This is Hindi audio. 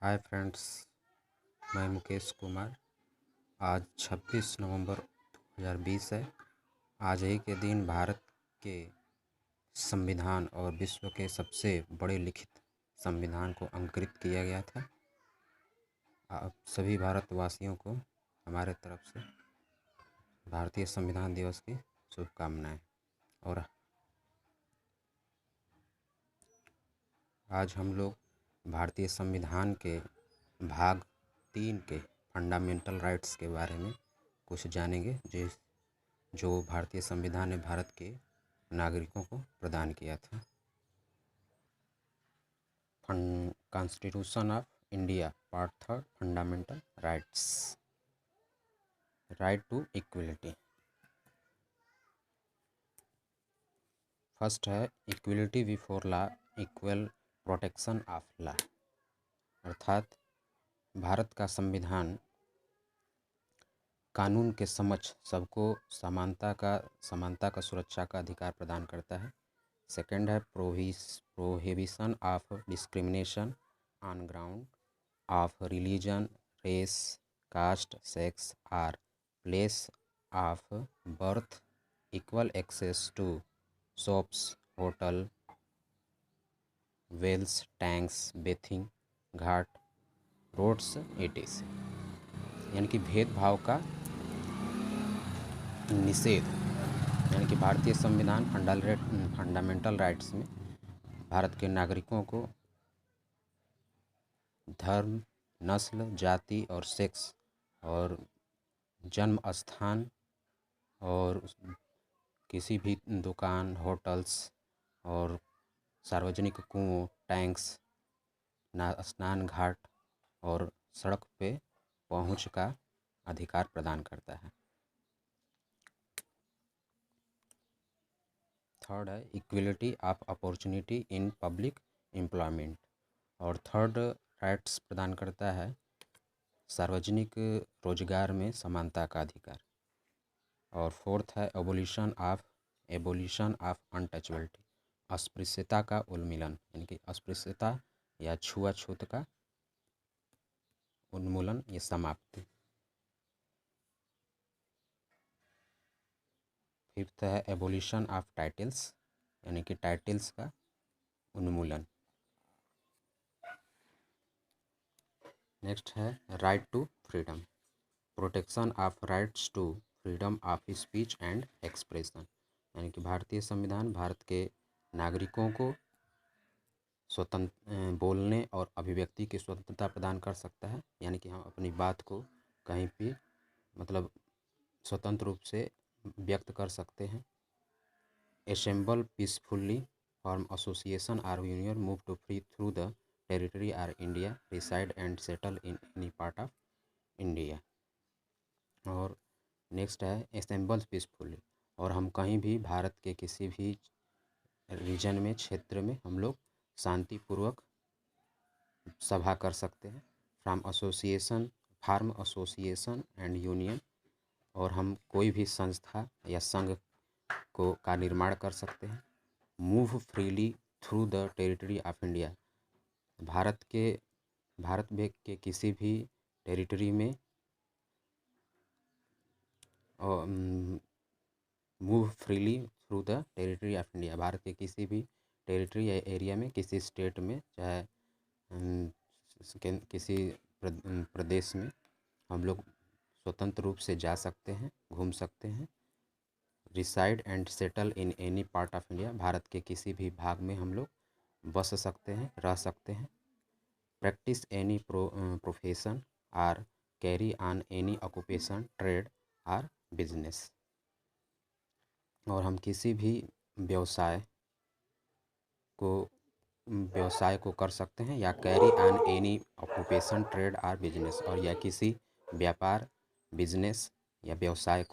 हाय फ्रेंड्स, मैं मुकेश कुमार। आज 26 नवंबर 2020 है। आज ही के दिन भारत के संविधान और विश्व के सबसे बड़े लिखित संविधान को अंकित किया गया था। आप सभी भारतवासियों को हमारे तरफ से भारतीय संविधान दिवस की शुभकामनाएं। और आज हम लोग भारतीय संविधान के भाग 3 के फंडामेंटल राइट्स के बारे में कुछ जानेंगे, जो भारतीय संविधान ने भारत के नागरिकों को प्रदान किया था। Constitution of India part 3 fundamental rights. Right to equality. First है equality before law, equal protection of law. अर्थात भारत का संविधान कानून के समक्ष सबको समानता का सुरक्षा का अधिकार प्रदान करता है। सेकंड है prohibition of discrimination on ground of religion, race, caste, sex or place of birth, equal access to shops, hotel, wells, tanks, bathing ghat, roads, etc। यानी कि भेदभाव का निषेध। यानी कि भारतीय संविधान फंडामेंटल राइट्स में भारत के नागरिकों को धर्म, नस्ल, जाति और सेक्स और जन्म स्थान और किसी भी दुकान, होटल्स और सार्वजनिक कुओं, टैंक्स, स्नान घाट और सड़क पे पहुंच का अधिकार प्रदान करता है। थर्ड है equality of opportunity in public employment. और थर्ड राइट्स प्रदान करता है सार्वजनिक रोजगार में समानता का अधिकार। और फोर्थ है एबोलिशन ऑफ अनटचेबिलिटी, अस्पृश्यता का उन्मूलन। यानी कि अस्पृश्यता या छुआछूत का उन्मूलन या समाप्ति। फिफ्थ है एबोलिशन ऑफ टाइटल्स, यानी कि टाइटल्स का उन्मूलन। नेक्स्ट है right to freedom, protection of rights to freedom of speech and expression. यानी कि भारतीय संविधान भारत के नागरिकों को स्वतंत्र बोलने और अभिव्यक्ति की स्वतंत्रता प्रदान कर सकता है। यानी कि हम अपनी बात को कहीं भी स्वतंत्र रूप से व्यक्त कर सकते हैं। असेंबल पीसफुली, फॉर्म एसोसिएशन और union, move to free through the territory और India, reside and settle in any part of India. और नेक्स्ट है असेंबल पीसफुली, और हम कहीं भी भारत के किसी भी रीजन में, क्षेत्र में हम लोग शांतिपूर्वक सभा कर सकते हैं। फार्म एसोसिएशन एंड यूनियन, और हम कोई भी संस्था या संघ का निर्माण कर सकते हैं। Move freely through the territory of India, Bharat के किसी भी टेरिटरी में move freely through the territory of India, Bharat के किसी भी टेरिटरी या एरिया में, किसी स्टेट में, चाहे किसी प्रदेश में हम लोग स्वतंत्र रूप से जा सकते हैं, घूम सकते हैं। Reside and settle in any part of India, Bharat के किसी भी भाग में हम लोग बस सकते हैं, रह सकते हैं। Practice any profession or carry on any occupation, trade or business, और हम किसी भी व्यवसाय को कर सकते हैं, या carry on any occupation, trade or business, और या किसी व्यापार, बिजनेस या व्यवसाय को